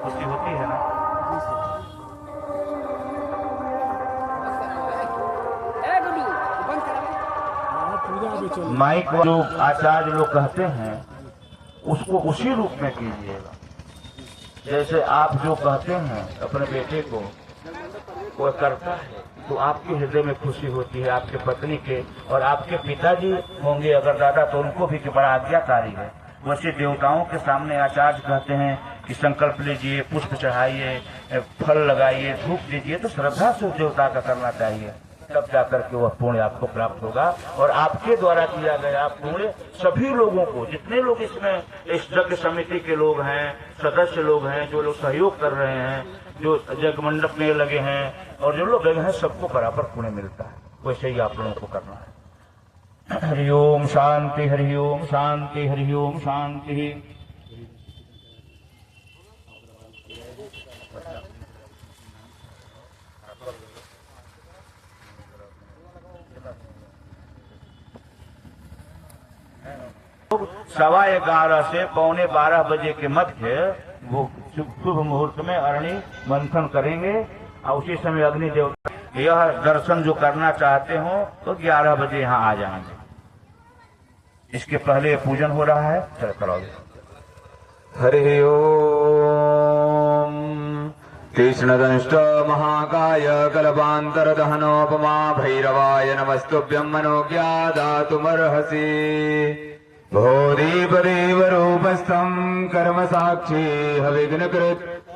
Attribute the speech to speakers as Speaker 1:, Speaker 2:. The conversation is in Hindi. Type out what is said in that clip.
Speaker 1: खुशी होती है ना। माइक जो आचार्य लोग कहते हैं उसको उसी रूप में कीजिएगा। जैसे आप जो कहते हैं अपने बेटे को वो करता है तो आपके हृदय में खुशी होती है, आपके पत्नी के और आपके पिताजी होंगे अगर दादा तो उनको भी बड़ा आज्ञाकारी है। वैसे देवताओं के सामने आचार्य कहते हैं कि संकल्प लीजिए, पुष्प चढ़ाइए, फल लगाइए, धूप दीजिए, तो श्रद्धा से उस देवता का करना चाहिए, तब जाकर के वह पुण्य आपको प्राप्त होगा। और आपके द्वारा किया गया पुण्य सभी लोगों को, जितने लोग इसमें इस यज्ञ समिति के लोग हैं, सदस्य लोग हैं, जो लोग सहयोग कर रहे हैं, जो यज्ञ मंडप में लगे हैं और जो लोग लगे हैं, सबको बराबर पुण्य मिलता है। वैसे ही आप लोगों को करना है। हरि ओम शांति, हरि ओम शांति, हरि ओम शांति। सवा 11 से पौने 12 बजे के मध्य वो शुभ मुहूर्त में अरणी मंथन करेंगे और उसी समय अग्नि देवता यह दर्शन जो करना चाहते हो तो 11 बजे यहाँ आ जाएंगे। इसके पहले पूजन हो रहा है, चल कराओगे।
Speaker 2: हरि ओम कृष्णदंष्ट महाकाय कल्पान्तरदहनोपमा भैरवाय नमस्तुभ्यं मनोज्ञादातुमर्हसि भोदीपदेव रूपस्थं कर्म साक्षी हविघ्नकृत्